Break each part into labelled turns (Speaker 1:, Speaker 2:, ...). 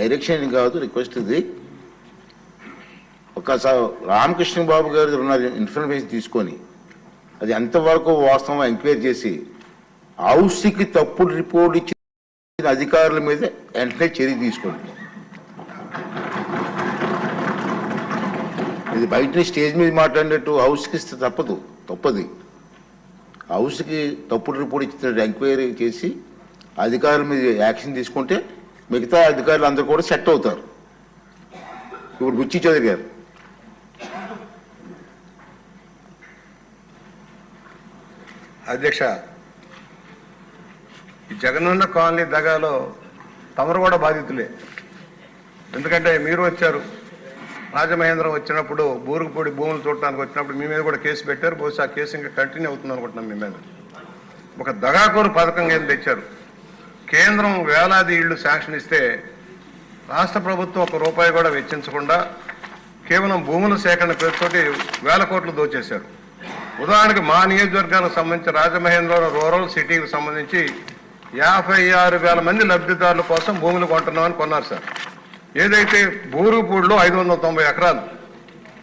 Speaker 1: Direction కాదు, request ఇది. ఒకసారి రామకృష్ణ బాబు గారి ఉన్న ఇన్ఫర్మేషన్ తీసుకొని అది ఎంతవరకు వాస్తవం ఎంక్వైరీ చేసి హౌస్కి తప్పుడు రిపోర్ట్ ఇచ్చిన అధికారుల మీద వెంటనే చర్య తీసుకోండి. ఇది బయట స్టేజ్ మీద మాట్లాడినట్టు హౌస్కి తప్పది. హౌస్కి తప్పుడు రిపోర్ట్ ఇచ్చిన ఎంక్వైరీ చేసి అధికారుల మీద యాక్షన్ తీసుకుంటే మిగతా అధికారులు అందరూ కూడా సెట్ అవుతారు. ఇప్పుడు బుచ్చి చౌదరి గారు.
Speaker 2: అధ్యక్ష, ఈ జగనన్న కాలనీ దగాలో తమరు కూడా బాధితులే. ఎందుకంటే మీరు వచ్చారు, రాజమహేంద్రం వచ్చినప్పుడు బూరుగుపూడి భూములు చూడటానికి వచ్చినప్పుడు మీ మీద కూడా కేసు పెట్టారు. బహుశా ఆ కేసు ఇంకా కంటిన్యూ అవుతుంది అనుకుంటున్నాం. మీ మీద ఒక దగాకోరు పథకం ఏం తెచ్చారు. కేంద్రం వేలాది ఇళ్లు శాంక్షన్ ఇస్తే రాష్ట్ర ప్రభుత్వం ₹1 కూడా వెచ్చించకుండా కేవలం భూముల సేకరణ పేరుతోటి వేల కోట్లు దోచేశారు. ఉదాహరణకి మా నియోజకవర్గానికి సంబంధించి రాజమహేంద్రవరం రూరల్ సిటీకి సంబంధించి 56,000 మంది లబ్ధిదారుల కోసం భూములు కొంటున్నామని కొన్నారు సార్. ఏదైతే బూరుగుపూడిలో 590 ఎకరాలు,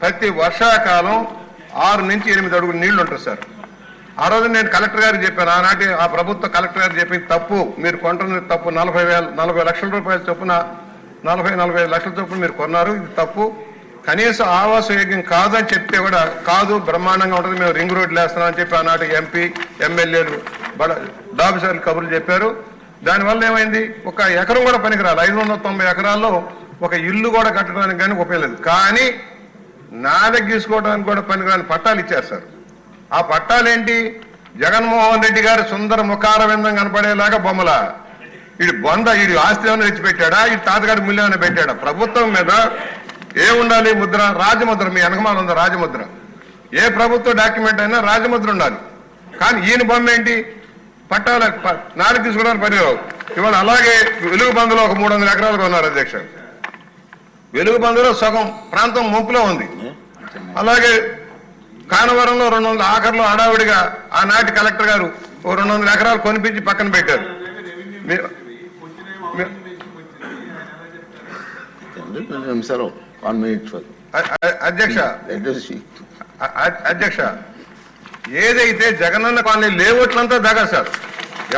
Speaker 2: ప్రతి వర్షాకాలం 6 నుంచి 8 అడుగులు నీళ్లు ఉంటుంది సార్. ఆ రోజు నేను కలెక్టర్ గారికి చెప్పాను, ఆనాటి ఆ ప్రభుత్వ కలెక్టర్ గారు చెప్పింది తప్పు, మీరు కొంటున్న తప్పు. 40 లక్షల రూపాయల చొప్పున 45 లక్షల చొప్పున మీరు కొన్నారు, ఇది తప్పు, కనీస ఆవాస యోగ్యం కాదని చెప్తే కూడా కాదు బ్రహ్మాండంగా ఉంటుంది, మేము రింగ్ రోడ్లు వేస్తున్నామని చెప్పి ఆనాటి ఎంపీ ఎమ్మెల్యేలు డాబిసార్లు కబుర్లు చెప్పారు. దానివల్ల ఏమైంది, ఒక ఎకరం కూడా పనికిరాలి. 590 ఎకరాల్లో ఒక ఇల్లు కూడా కట్టడానికి కానీ ఉపయోగలేదు. కానీ నాదకి తీసుకోవడానికి కూడా పనికిరాని పట్టాలు ఇచ్చారు సార్. ఆ పట్టాలేంటి, జగన్మోహన్ రెడ్డి గారు సుందర ముఖార విందం కనపడేలాగా బొమ్మల. వీడి ఆస్తి ఏమైనా తెచ్చిపెట్టాడా, ఈ తాతగారి ముళ్ళు ఏమైనా పెట్టాడా? ప్రభుత్వం మీద ఏముండాలి? ముద్ర, రాజముద్ర. మీ వెనకమాల ఉంది రాజముద్ర. ఏ ప్రభుత్వ డాక్యుమెంట్ అయినా రాజముద్ర ఉండాలి. కానీ ఈయన బొమ్మ ఏంటి, పట్టాల నాలుగు తీసుకోవడానికి పనిరావు. ఇవాళ అలాగే వెలుగుబందులో ఒక 300 ఎకరాలు కొన్నారు అధ్యక్ష. వెలుగుబందులో సగం ప్రాంతం ముంపులో ఉంది. అలాగే కానవరంలో 200 ఆఖరిలో హడావిడిగా ఆనాటి కలెక్టర్ గారు 200 ఎకరాలు కొనిపించి పక్కన పెట్టారు. అధ్యక్ష, ఏదైతే జగనన్న కాలనీ లేఅవుట్లంతా దగా సార్.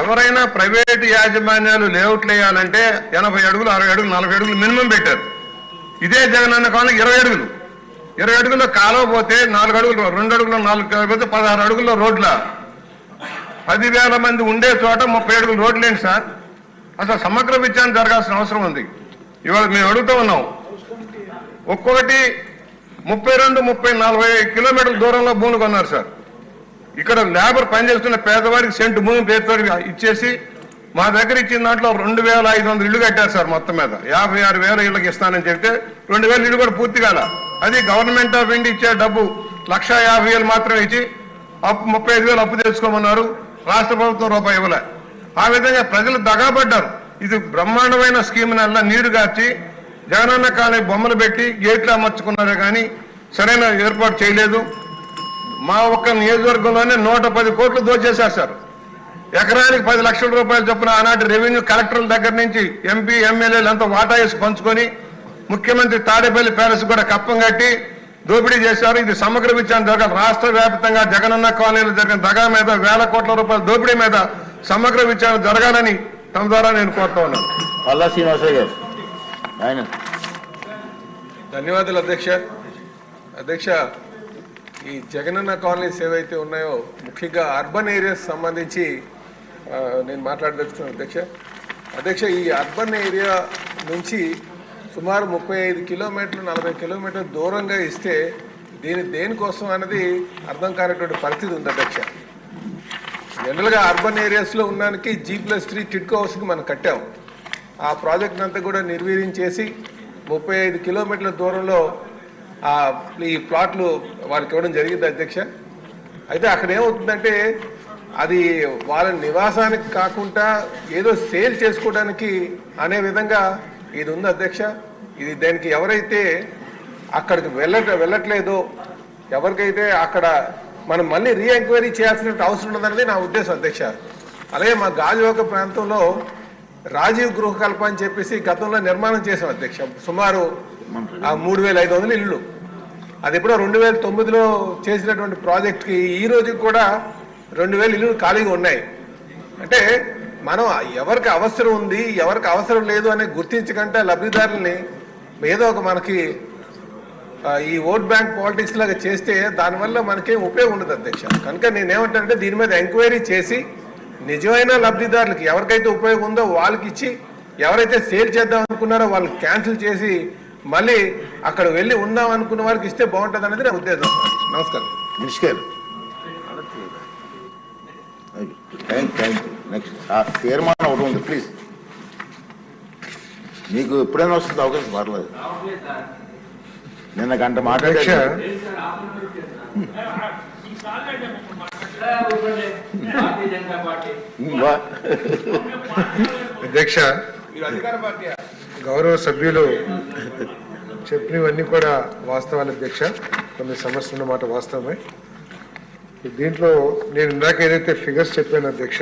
Speaker 2: ఎవరైనా ప్రైవేటు యాజమాన్యాలు లేఅవుట్లు వేయాలంటే 80 అడుగులు 60 అడుగులు 40 అడుగులు మినిమం పెట్టారు. ఇదే జగనన్న కాలనీ 20 అడుగులు. 20 అడుగుల్లో కాలువ పోతే 4 అడుగులు, 2 అడుగులు 4 పోతే 16 అడుగుల్లో రోడ్ల. 10,000 మంది ఉండే చోట 30 అడుగులు రోడ్లేండి సార్. అసలు సమగ్ర విచారణ జరగాల్సిన అవసరం ఉంది. ఇవాళ మేము అడుగుతూ ఉన్నాం, ఒక్కొక్కటి 32, 30, 40 కిలోమీటర్ల దూరంలో భూములు కొన్నారు సార్. ఇక్కడ లేబర్ పనిచేస్తున్న పేదవాడికి సెంటు భూమి పేరుతో ఇచ్చేసి మా దగ్గర ఇచ్చిన దాంట్లో 2,500 ఇళ్లు కట్టారు సార్. మొత్తం మీద 56,000 ఇళ్ళకి ఇస్తానని చెప్తే 2,000 ఇళ్ళు కూడా పూర్తి కాల. అది గవర్నమెంట్ ఆఫ్ ఇండియా ఇచ్చే డబ్బు 1,50,000 మాత్రమే ఇచ్చి 35,000 అప్పు తెచ్చుకోమన్నారు. రాష్ట్ర ప్రభుత్వం రూపాయి ఇవ్వలే. ఆ విధంగా ప్రజలు దగాపడ్డారు. ఇది బ్రహ్మాండమైన స్కీమ్ నల్లా నీరు గార్చి జగనన్న కాలనీ బొమ్మలు పెట్టి గేట్లు అమర్చుకున్నారే కానీ సరైన ఏర్పాటు చేయలేదు. మా ఒక్క నియోజకవర్గంలోనే 110 కోట్లు దోచేశారు సార్. ఎకరానికి 10 లక్షల రూపాయలు చొప్పున ఆనాటి రెవెన్యూ కలెక్టర్ల దగ్గర నుంచి ఎంపీ ఎమ్మెల్యేలు అంతా వాటా వేసి పంచుకొని ముఖ్యమంత్రి తాడేపల్లి ప్యాలెస్ కూడా కప్పం కట్టి దోపిడీ చేశారు. ఇది సమగ్ర విచారణ జరగాలి. రాష్ట్ర వ్యాప్తంగా జగనన్న కాలనీలో జరిగిన దగా మీద వేల కోట్ల రూపాయల దోపిడీ మీద సమగ్ర విచారణ జరగాలని తమ ద్వారా నేను కోరుతా ఉన్నాను.
Speaker 1: పల్లా శ్రీనివాసరావు గారు.
Speaker 3: ధన్యవాదాలు అధ్యక్ష. అధ్యక్ష, ఈ జగనన్న కాలనీస్ ఏవైతే ఉన్నాయో ముఖ్యంగా అర్బన్ ఏరియాస్ సంబంధించి నేను మాట్లాడదలుచుకున్నాను అధ్యక్ష. ఈ అర్బన్ ఏరియా నుంచి సుమారు 35 కిలోమీటర్లు 40 కిలోమీటర్లు దూరంగా ఇస్తే దేనికోసం అనేది అర్థం కానటువంటి పరిస్థితి ఉంది అధ్యక్ష. జనరల్గా అర్బన్ ఏరియాస్లో ఉన్నానికి G+3 టిడ్కో హౌస్కి మనం కట్టాం. ఆ ప్రాజెక్ట్ అంతా కూడా నిర్వీర్యం చేసి 35 కిలోమీటర్ల దూరంలో ఈ ప్లాట్లు వాళ్ళకి ఇవ్వడం జరిగింది అధ్యక్ష. అయితే అక్కడ ఏమవుతుందంటే అది వాళ్ళ నివాసానికి కాకుండా ఏదో సేల్ చేసుకోవడానికి అనే విధంగా ఇది ఉంది అధ్యక్ష. ఇది దానికి ఎవరైతే అక్కడికి వెళ్ళట్లేదో, ఎవరికైతే అక్కడ మనం మళ్ళీ రీఎంక్వైరీ చేయాల్సిన అవసరం ఉన్నదనేది నా ఉద్దేశం అధ్యక్ష. అలాగే మా గాజువాక ప్రాంతంలో రాజీవ్ గృహకల్ప అని చెప్పేసి గతంలో నిర్మాణం చేసాం అధ్యక్ష. సుమారు 3,500 ఇళ్ళు. అది ఎప్పుడో 2009లో చేసినటువంటి ప్రాజెక్ట్కి ఈ రోజుకి కూడా 2,000 ఇళ్ళు ఖాళీగా ఉన్నాయి. అంటే మనం ఎవరికి అవసరం ఉంది ఎవరికి అవసరం లేదు అని గుర్తించకుండా లబ్ధిదారుల్ని ఏదో ఒక మనకి ఈ ఓట్ బ్యాంక్ పాలిటిక్స్ లాగా చేస్తే దానివల్ల మనకేం ఉపయోగం ఉండదు అధ్యక్ష. కనుక నేనేమంటానంటే దీని మీద ఎంక్వైరీ చేసి నిజమైన లబ్ధిదారులకి ఎవరికైతే ఉపయోగం ఉందో వాళ్ళకి ఇచ్చి, ఎవరైతే సేల్ చేద్దాం అనుకున్నారో వాళ్ళకి క్యాన్సిల్ చేసి మళ్ళీ అక్కడ వెళ్ళి ఉందాం అనుకున్న వాళ్ళకి ఇస్తే బాగుంటుంది అనేది నా ఉద్దేశం. నమస్కారం.
Speaker 1: నెక్స్ట్ తీర్మానం ఒకటి ఉంది ప్లీజ్. మీకు ఎప్పుడైనా వస్తుంది అవకాశం, పర్లేదు. నిన్న గంట మాట్లాడే
Speaker 2: అధ్యక్ష, గౌరవ సభ్యులు చెప్పినవన్నీ కూడా వాస్తవాలు అధ్యక్ష. కొన్ని సమస్యలు అన్నమాట వాస్తవమే. దీంట్లో నేను ఇందాక ఏదైతే ఫిగర్స్ చెప్పాను అధ్యక్ష,